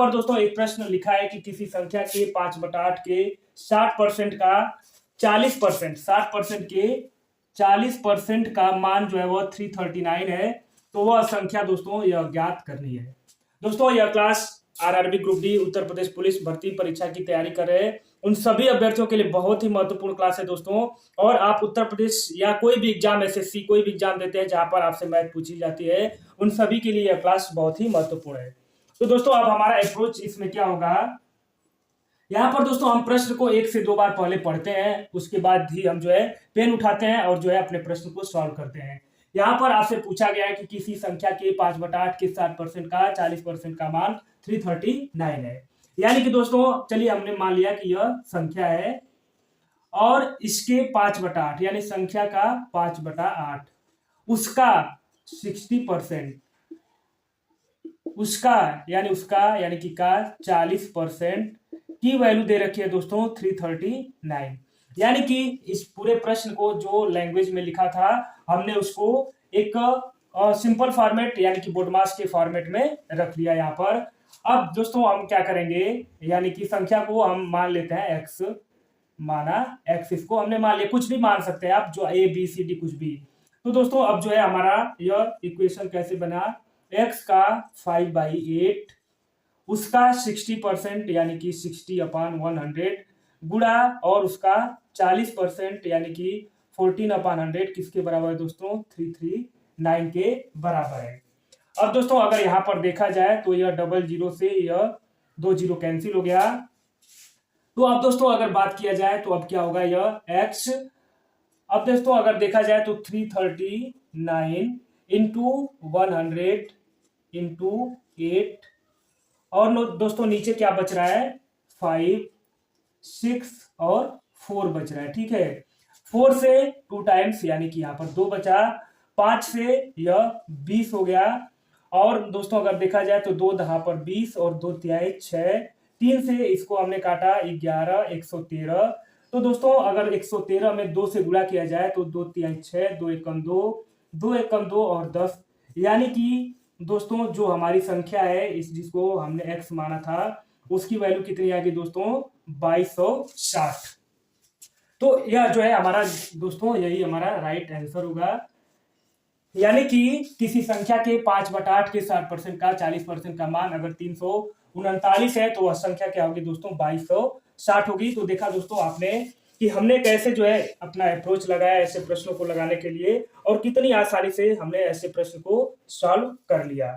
और दोस्तों एक प्रश्न लिखा है कि किसी संख्या के 5/8 के 60% का 40%, 60% के 40% का मान जो है वह 339 है। तो वह संख्या दोस्तों यह ज्ञात करनी है। दोस्तों यह class RRB group D Uttar Pradesh police भर्ती परीक्षा की तैयारी कर रहे हैं उन सभी अभ्यर्थियों के लिए बहुत ही महत्वपूर्ण क्लास है दोस्तों। और आप उत्तर प्रदेश या कोई भी एग्जाम, एसएससी कोई भी एग्जाम देते हैं जहां पर आपसे मैथ पूछी जाती है, उन सभी के लिए यह क्लास बहुत ही महत्वपूर्ण है। तो दोस्तों अब हमारा अप्रोच इसमें क्या होगा, यहाँ पर दोस्तों हम प्रश्न को 1 से 2 बार पहले पढ़ते हैं, उसके बाद ही हम जो है पेन उठाते हैं और जो है अपने प्रश्न को सॉल्व करते हैं। यहाँ पर आपसे पूछा गया है कि किसी संख्या के 5/8 के 60% का 40% का मान 339 है। यानी कि दोस्तों चलिए हमने मान लिया कि यह संख्या है और इसके 5/8 यानी संख्या का 5/8 उसका 60%, उसका यानी कि का 40% की वैल्यू दे रखी है दोस्तों 339। यानी कि इस पूरे प्रश्न को जो लैंग्वेज में लिखा था हमने उसको एक सिंपल फॉर्मेट यानी कि बोडमास के फॉर्मेट में रख लिया यहाँ पर। अब दोस्तों हम क्या करेंगे, यानी कि संख्या को हम मान लेते हैं x, माना x, इसको हमने मान लिया, कुछ भी मान सकते हैं आप, जो a b c d कुछ भी। तो दोस्तों अब जो है हमारा यह इक्वेशन कैसे बना, x का 5/8 उसका 60% यानी कि 60/100 गुणा और उसका 40% यानी कि 14/100 किसके बराबर है दोस्तों 339 के बराबर है। अब दोस्तों अगर यहां पर देखा जाए तो यह 00 से यह 2 0 कैंसिल हो गया। तो अब दोस्तों अगर बात किया जाए तो अब क्या होगा, यह x, अब दोस्तों अगर देखा जाए तो 339 इंटू 100 इंटू 8 और दोस्तों नीचे क्या बच रहा है 5 6 और 4 बच रहा है। ठीक है, 4 से 2 टाइम्स यानी कि यहाँ पर 2 बचा, 5 से यह 20 हो गया और दोस्तों अगर देखा जाए तो 2 दहा पर 20 और 2 तिहाई 6, 3 से इसको हमने काटा 11 113। तो दोस्तों अगर 113 में 2 से गुणा किया जाए तो 2 तिहाई 6, 2 एकम 2, 2 एकम 2 और 10, यानी कि दोस्तों जो हमारी संख्या है इस जिसको हमने x माना था उसकी वैल्यू कितनी आ गई दोस्तों 2260। तो यह जो है हमारा दोस्तों यही हमारा राइट आंसर होगा। यानी कि किसी संख्या के 5/8 के 60% का 40% का मान अगर 339 है तो वह संख्या क्या होगी दोस्तों 2260 होगी। तो देखा दोस्तों आपने कि हमने कैसे जो है अपना अप्रोच लगाया ऐसे प्रश्नों को लगाने के लिए और कितनी आसानी से हमने ऐसे प्रश्न को सॉल्व कर लिया।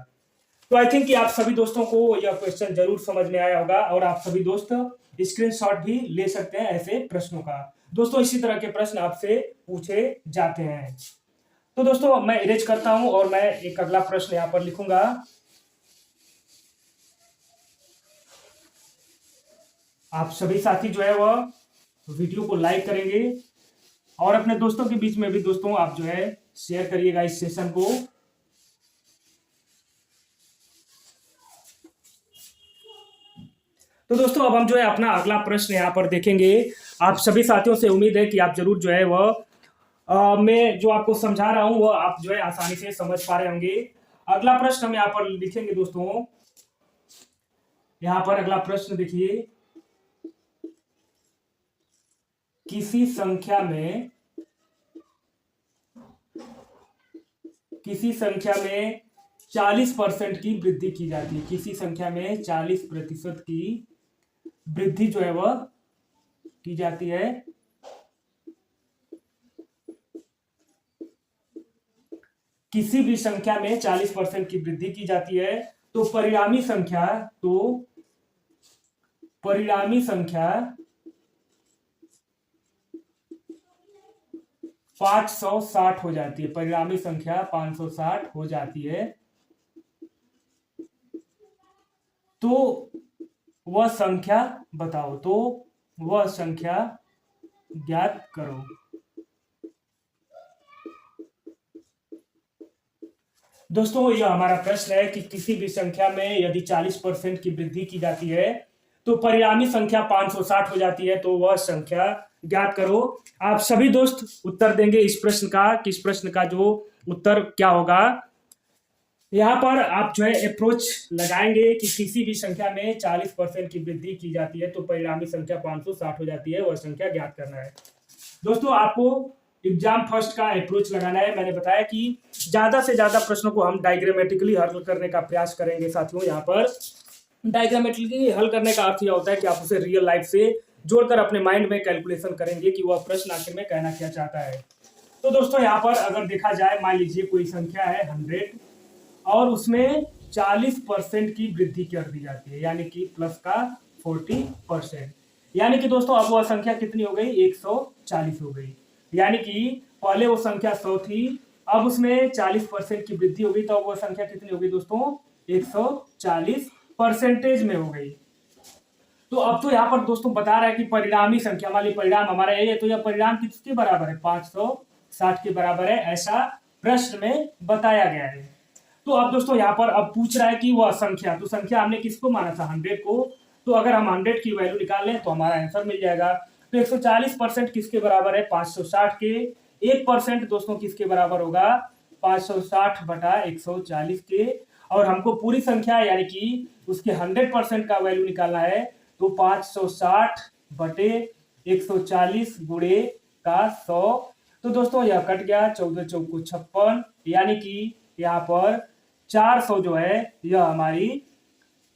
तो आई थिंक कि आप सभी दोस्तों को यह क्वेश्चन जरूर समझ में आया होगा और आप सभी दोस्त स्क्रीनशॉट भी ले सकते हैं ऐसे प्रश्नों का। दोस्तों इसी तरह के प्रश्न आपसे पूछे जाते हैं। तो दोस्तों मैं इरेज करता हूं और मैं एक अगला प्रश्न यहां पर लिखूंगा। आप सभी साथी जो है वह वीडियो को लाइक करेंगे और अपने दोस्तों के बीच में भी दोस्तों आप जो है शेयर करिएगा इस सेशन को। तो दोस्तों अब हम जो है अपना अगला प्रश्न यहां पर देखेंगे। आप सभी साथियों से उम्मीद है कि आप जरूर जो है वह मैं जो आपको समझा रहा हूं वह आप जो है आसानी से समझ पा रहे होंगे। अगला प्रश्न हम यहां पर लिखेंगे दोस्तों। यहां पर अगला प्रश्न देखिए, किसी संख्या में 40% की वृद्धि की जाती है, किसी संख्या में 40% की वृद्धि जो है वह की जाती है। किसी भी संख्या में 40% की वृद्धि की जाती है तो परिणामी संख्या 560 हो जाती है, परिणामी संख्या 560 हो जाती है। तो वह संख्या बताओ, तो वह संख्या ज्ञात करो। दोस्तों यह हमारा प्रश्न है कि किसी भी संख्या में यदि 40% की वृद्धि की जाती है तो परिणामी संख्या 560 हो जाती है, तो वह संख्या ज्ञात करो। आप सभी दोस्त उत्तर देंगे इस प्रश्न का कि इस प्रश्न का जो उत्तर क्या होगा। यहाँ पर आप जो है अप्रोच लगाएंगे कि किसी भी संख्या में 40% की वृद्धि की जाती है तो परिणामी संख्या 560 हो जाती है, वह संख्या ज्ञात करना है। दोस्तों आपको एग्जाम फर्स्ट का अप्रोच लगाना है। मैंने बताया कि ज्यादा से ज्यादा प्रश्नों को हम डायग्रामेटिकली हल करने का प्रयास करेंगे साथियों। यहाँ पर डायग्रामेटिकली हल करने का अर्थ यह होता है कि आप उसे रियल लाइफ से जोड़कर अपने माइंड में कैलकुलेशन करेंगे कि वह प्रश्न आखिर में कहना क्या चाहता है। तो दोस्तों यहाँ पर अगर देखा जाए, मान लीजिए कोई संख्या है 100 और उसमें 40% की वृद्धि कर दी जाती है, यानी कि प्लस का 40%। यानी कि दोस्तों अब वह संख्या कितनी हो गई, 140 हो गई। यानी कि पहले वो संख्या 100 थी, अब उसमें 40% की वृद्धि हो गई, तो अब वह संख्या कितनी हो गई दोस्तों, 140 परसेंटेज में हो गई। तो अब तो यहाँ पर दोस्तों बता रहा है कि परिणामी संख्या, मान ली परिणाम हमारा यही है, तो यह परिणाम किसके बराबर है, 560 के बराबर है, ऐसा प्रश्न में बताया गया है। तो अब दोस्तों यहाँ पर अब पूछ रहा है कि वह संख्या, तो संख्या हमने किसको माना था, 100 को। तो अगर हम 100 की वैल्यू निकाल लें तो हमारा आंसर मिल जाएगा। तो 140% किसके बराबर है, 560 के। 1% दोस्तों किसके बराबर होगा, 560 बटा 140 के। और हमको पूरी संख्या यानी कि उसके 100% का वैल्यू निकालना है, तो 560 बटे 140 गुणे का 100। तो दोस्तों यह कट गया, 14 चौको 56, यानी कि यहाँ पर 400 जो है यह हमारी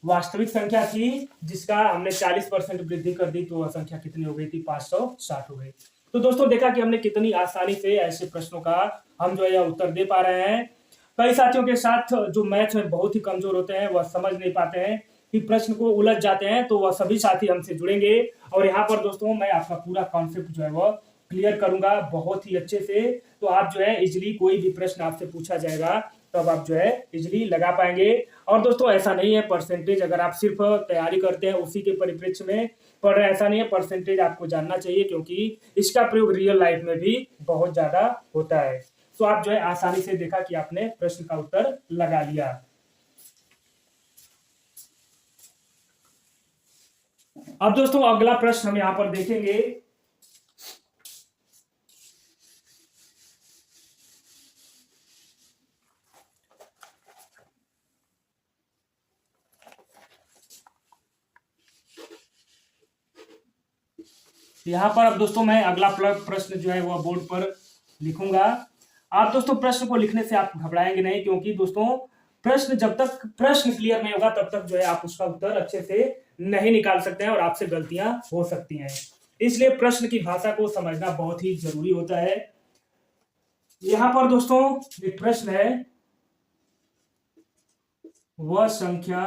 वास्तविक संख्या थी, जिसका हमने 40% वृद्धि कर दी, तो वह संख्या कितनी हो गई थी, 560 हो गई। तो दोस्तों देखा कि हमने कितनी आसानी से ऐसे प्रश्नों का हम जो है उत्तर दे पा रहे हैं। कई साथियों के साथ जो मैथ में बहुत ही कमजोर होते हैं, वह समझ नहीं पाते हैं कि प्रश्न को उलझ जाते हैं, तो वह सभी साथी हमसे जुड़ेंगे और यहाँ पर दोस्तों मैं आपका पूरा कॉन्सेप्ट जो है वह क्लियर करूंगा बहुत ही अच्छे से। तो आप जो है इजिली कोई भी प्रश्न आपसे पूछा जाएगा तब आप जो है इजिली लगा पाएंगे। और दोस्तों ऐसा नहीं है परसेंटेज अगर आप सिर्फ तैयारी करते हैं उसी के परिप्रेक्ष्य में पढ़ रहे हैं, ऐसा नहीं है, परसेंटेज आपको जानना चाहिए क्योंकि इसका प्रयोग रियल लाइफ में भी बहुत ज्यादा होता है। तो आप जो है आसानी से देखा कि आपने प्रश्न का उत्तर लगा लिया। अब दोस्तों अगला प्रश्न हम यहां पर देखेंगे। यहाँ पर अब दोस्तों मैं अगला प्रश्न जो है वह बोर्ड पर लिखूंगा। आप दोस्तों प्रश्न को लिखने से आप घबराएंगे नहीं, क्योंकि दोस्तों प्रश्न जब तक प्रश्न क्लियर नहीं होगा तब तक जो है आप उसका उत्तर अच्छे से नहीं निकाल सकते हैं और आपसे गलतियां हो सकती हैं। इसलिए प्रश्न की भाषा को समझना बहुत ही जरूरी होता है। यहाँ पर दोस्तों एक प्रश्न है, वह संख्या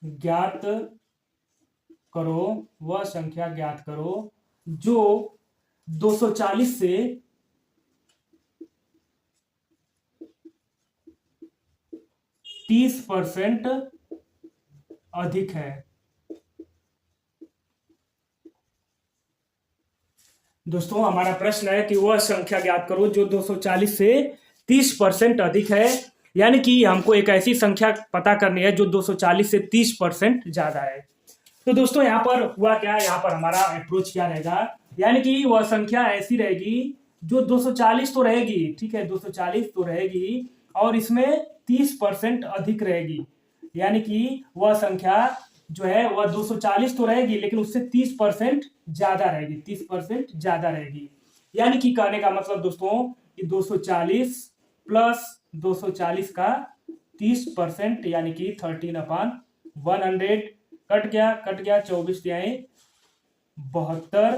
ज्ञात करो, वह संख्या ज्ञात करो जो 240 से 30% अधिक है। दोस्तों हमारा प्रश्न है कि वह संख्या ज्ञात करो जो 240 से 30% अधिक है, यानी कि हमको एक ऐसी संख्या पता करनी है जो 240 से 30% ज्यादा है। तो दोस्तों यहाँ पर हुआ क्या, यहाँ पर हमारा अप्रोच क्या रहेगा, यानी कि वह संख्या ऐसी रहेगी जो 240 तो रहेगी, ठीक है, 240 तो रहेगी और इसमें 30% अधिक रहेगी। यानी कि वह संख्या जो है वह 240 तो रहेगी लेकिन उससे 30% ज्यादा रहेगी, 30% ज्यादा रहेगी। यानी कि कहने का मतलब दोस्तों कि 240 प्लस 240 का 30% यानी कि 13/100 कट गया 24 तिहाई 72।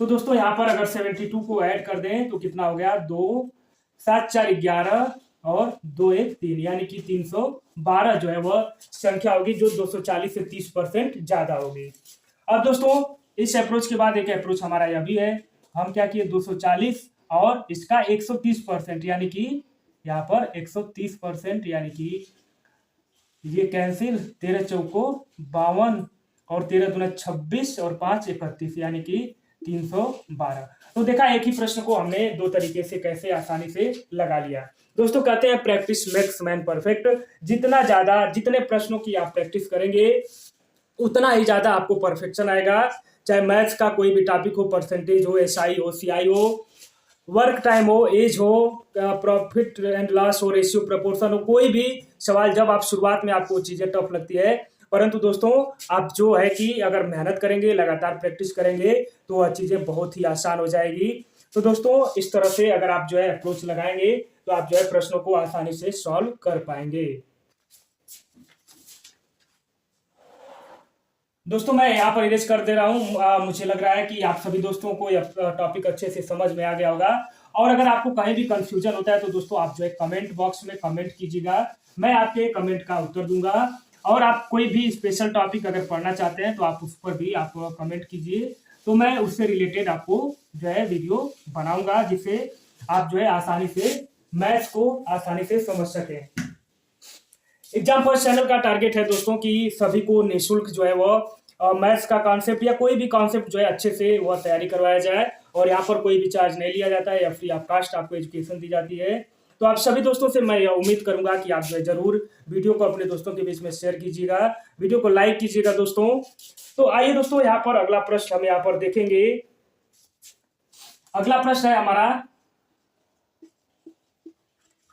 तो दोस्तों यहाँ पर अगर 72 को ऐड कर दें तो कितना हो गया, 2 7 4 11 और 2 1 3, यानी कि 312 जो है वह संख्या होगी जो 240 से 30% ज्यादा होगी। अब दोस्तों इस अप्रोच के बाद एक अप्रोच हमारा यह भी है, हम क्या किए 240 और इसका 130%, यानी कि यहाँ पर 130%, यानी कि ये कैंसिल, 13 चौको 52 और 13 दूना 26 और 5 31, यानी कि 312। तो देखा एक ही प्रश्न को हमने दो तरीके से कैसे आसानी से लगा लिया। दोस्तों कहते हैं प्रैक्टिस मेक्स मैन परफेक्ट। जितना ज्यादा जितने प्रश्नों की आप प्रैक्टिस करेंगे उतना ही ज्यादा आपको परफेक्शन आएगा। चाहे मैथ्स का कोई भी टॉपिक हो, परसेंटेज हो, एसआई हो, सीआई हो, वर्क टाइम हो, एज हो, प्रॉफिट एंड लॉस हो, रेशियो, प्रपोर्शन हो, कोई भी सवाल जब आप शुरुआत में आपको चीजें टफ लगती है, परंतु दोस्तों आप जो है कि अगर मेहनत करेंगे, लगातार प्रैक्टिस करेंगे तो वह चीजें बहुत ही आसान हो जाएगी। तो दोस्तों इस तरह से अगर आप जो है अप्रोच लगाएंगे तो आप जो है प्रश्नों को आसानी से सॉल्व कर पाएंगे। दोस्तों मैं यहाँ पर इरेज कर दे रहा हूँ। मुझे लग रहा है कि आप सभी दोस्तों को यह टॉपिक अच्छे से समझ में आ गया होगा। और अगर आपको कहीं भी कंफ्यूजन होता है तो दोस्तों आप जो है कमेंट बॉक्स में कमेंट कीजिएगा, मैं आपके कमेंट का उत्तर दूंगा। और आप कोई भी स्पेशल टॉपिक अगर पढ़ना चाहते हैं तो आप उस पर भी आप कमेंट कीजिए, तो मैं उससे रिलेटेड आपको जो है वीडियो बनाऊंगा, जिससे आप जो है आसानी से मैथ्स को आसानी से समझ सकें। एग्जाम फर्स्ट चैनल का टारगेट है दोस्तों कि सभी को निःशुल्क जो है वो मैथ्स का कॉन्सेप्ट या कोई भी कॉन्सेप्ट जो है अच्छे से वह तैयारी करवाया जाए, और यहाँ पर कोई भी चार्ज नहीं लिया जाता है या फ्री ऑफ कास्ट आपको एजुकेशन दी जाती है। तो आप सभी दोस्तों से मैं यह उम्मीद करूंगा कि आप जो है जरूर वीडियो को अपने दोस्तों के बीच में शेयर कीजिएगा, वीडियो को लाइक कीजिएगा दोस्तों। तो आइए दोस्तों यहाँ पर अगला प्रश्न हम यहाँ पर देखेंगे। अगला प्रश्न है हमारा,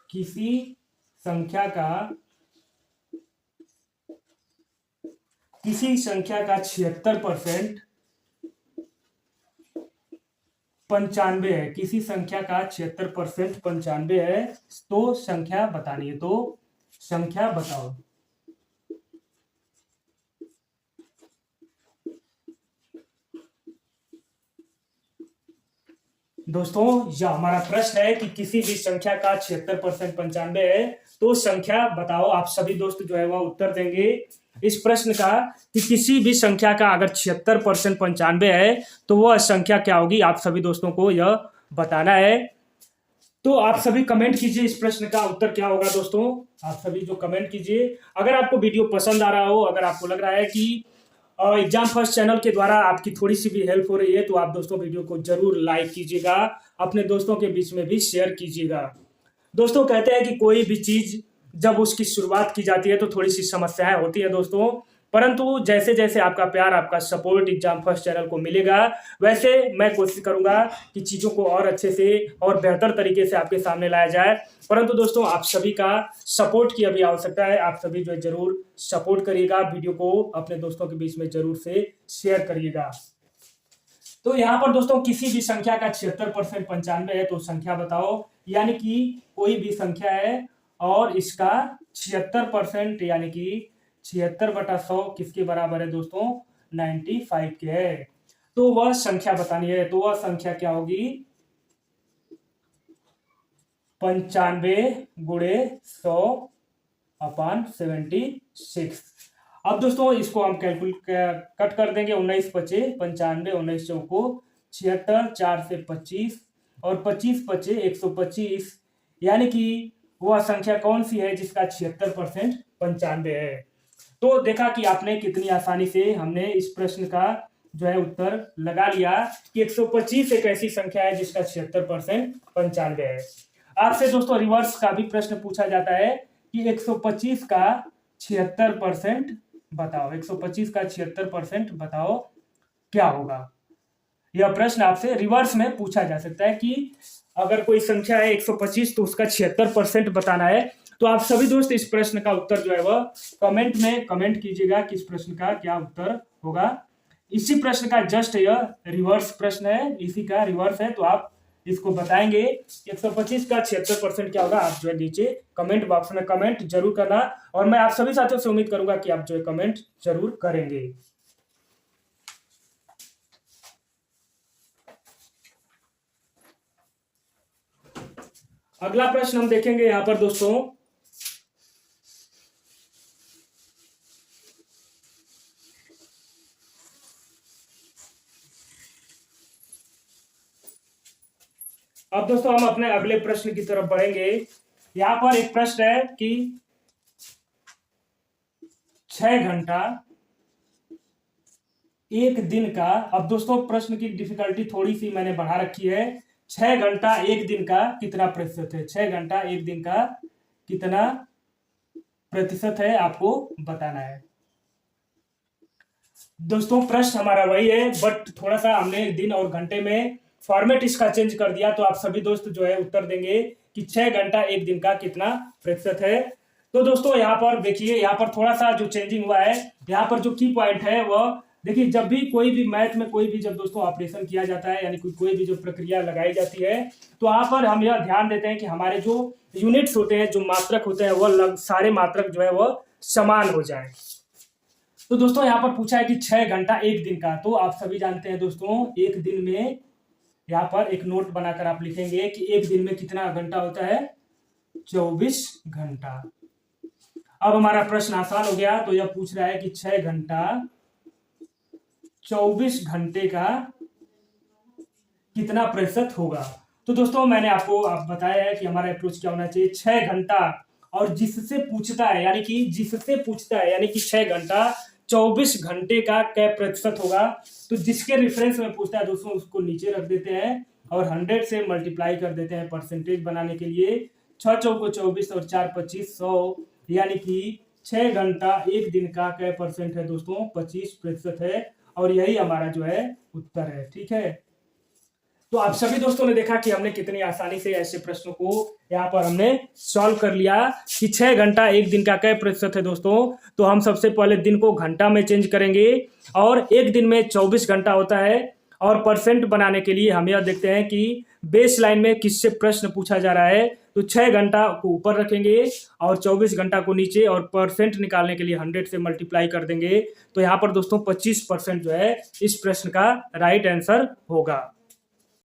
किसी संख्या का 76% 95 है। किसी संख्या का 76% 95 है, तो संख्या बतानी है, तो संख्या बताओ। दोस्तों यह हमारा प्रश्न है कि किसी भी संख्या का 76% 95 है, तो संख्या बताओ। आप सभी दोस्त जो है वह उत्तर देंगे इस प्रश्न का कि किसी भी संख्या का अगर 76% 95 है तो वह संख्या क्या होगी। आप सभी दोस्तों को यह बताना है। तो आप सभी कमेंट कीजिए इस प्रश्न का उत्तर क्या होगा दोस्तों। आप सभी जो कमेंट कीजिए, अगर आपको वीडियो पसंद आ रहा हो, अगर आपको लग रहा है कि एग्जाम फर्स्ट चैनल के द्वारा आपकी थोड़ी सी भी हेल्प हो रही है, तो आप दोस्तों वीडियो को जरूर लाइक कीजिएगा, अपने दोस्तों के बीच में भी शेयर कीजिएगा। दोस्तों कहते हैं कि कोई भी चीज जब उसकी शुरुआत की जाती है तो थोड़ी सी समस्याएं होती है दोस्तों, परंतु जैसे जैसे आपका प्यार, आपका सपोर्ट एग्जाम फर्स्ट चैनल को मिलेगा, वैसे मैं कोशिश करूंगा कि चीज़ों को और अच्छे से और बेहतर तरीके से आपके सामने लाया जाए। परंतु दोस्तों आप सभी का सपोर्ट की अभी आवश्यकता है। आप सभी जो है जरूर सपोर्ट करिएगा, वीडियो को अपने दोस्तों के बीच में जरूर से शेयर करिएगा। तो यहाँ पर दोस्तों किसी भी संख्या का 76% 95 है, तो संख्या बताओ। यानी कि कोई भी संख्या है और इसका 76% यानी कि 76/100 किसके बराबर है दोस्तों, 95 के है। तो वह संख्या बतानी है, तो वह संख्या क्या होगी, 95 गुणे 100/76। अब दोस्तों इसको हम कैलकुलेट कट कर देंगे। 19 पचे 95, 19 चौको 76, 4 से 25 और 25 पचे 125। यानी कि वह संख्या कौन सी है जिसका 76% 95 है। तो देखा कि आपने कितनी आसानी से हमने इस प्रश्न का जो है उत्तर लगा लिया कि 125 एक ऐसी संख्या है जिसका 76% 95 है। आपसे दोस्तों रिवर्स का भी प्रश्न पूछा जाता है कि 125 का 76% बताओ। 125 का 76% बताओ क्या होगा। यह प्रश्न आपसे रिवर्स में पूछा जा सकता है कि अगर कोई संख्या है 125 तो उसका 76% बताना है। तो आप सभी दोस्त इस प्रश्न का उत्तर जो है वह कमेंट में कमेंट कीजिएगा कि इस प्रश्न का क्या उत्तर होगा। इसी प्रश्न का जस्ट यह रिवर्स प्रश्न है, इसी का रिवर्स है, तो आप इसको बताएंगे 125 का 76% क्या होगा। आप जो है नीचे कमेंट बॉक्स में कमेंट जरूर करना, और मैं आप सभी साथियों से उम्मीद करूंगा कि आप जो है कमेंट जरूर करेंगे। अगला प्रश्न हम देखेंगे यहां पर दोस्तों, अब दोस्तों हम अपने अगले प्रश्न की तरफ बढ़ेंगे। यहां पर एक प्रश्न है कि 6 घंटा एक दिन का, अब दोस्तों प्रश्न की डिफिकल्टी थोड़ी सी मैंने बढ़ा रखी है। 6 घंटा एक दिन का कितना प्रतिशत है। 6 घंटा एक दिन का कितना प्रतिशत है आपको बताना है। दोस्तों प्रश्न हमारा वही है, बट थोड़ा सा हमने दिन और घंटे में फॉर्मेट इसका चेंज कर दिया तो आप सभी दोस्त जो है उत्तर देंगे कि 6 घंटा एक दिन का कितना प्रतिशत है। तो दोस्तों यहाँ पर देखिए, यहाँ पर थोड़ा सा जो चेंजिंग हुआ है, यहाँ पर जो की पॉइंट है वह देखिए, जब भी कोई भी मैथ में कोई भी जब दोस्तों ऑपरेशन किया जाता है, यानी कोई भी जो प्रक्रिया लगाई जाती है, तो यहाँ पर हम यह ध्यान देते हैं कि हमारे जो यूनिट्स होते हैं, जो मात्रक होते हैं, वह सारे मात्रक जो है वह समान हो जाए। तो दोस्तों यहाँ पर पूछा है कि 6 घंटा एक दिन का, तो आप सभी जानते हैं दोस्तों एक दिन में, यहाँ पर एक नोट बनाकर आप लिखेंगे कि एक दिन में कितना घंटा होता है, 24 घंटा। अब हमारा प्रश्न आसान हो गया, तो यह पूछ रहा है कि 6 घंटा 24 घंटे का कितना प्रतिशत होगा। तो दोस्तों मैंने आपको बताया है कि हमारा अप्रोच क्या होना चाहिए, 6 घंटा और जिससे पूछता है, यानी कि 6 घंटा 24 घंटे का क्या प्रतिशत होगा, तो जिसके रेफरेंस में पूछता है दोस्तों उसको नीचे रख देते हैं और 100 से मल्टीप्लाई कर देते हैं परसेंटेज बनाने के लिए। 6 चौको 24 और 4 25 100, यानी कि 6 घंटा एक दिन का क्या परसेंट है दोस्तों, 25% है, और यही हमारा जो है उत्तर है। ठीक है, तो आप सभी दोस्तों ने देखा कि हमने कितनी आसानी से ऐसे प्रश्नों को यहाँ पर हमने सॉल्व कर लिया कि 6 घंटा एक दिन का क्या प्रतिशत है दोस्तों। तो हम सबसे पहले दिन को घंटा में चेंज करेंगे और एक दिन में 24 घंटा होता है, और परसेंट बनाने के लिए हम यह देखते हैं कि बेस लाइन में किससे प्रश्न पूछा जा रहा है, तो 6 घंटा को ऊपर रखेंगे और 24 घंटा को नीचे, और परसेंट निकालने के लिए 100 से मल्टीप्लाई कर देंगे। तो यहाँ पर दोस्तों 25% जो है इस प्रश्न का राइट आंसर होगा।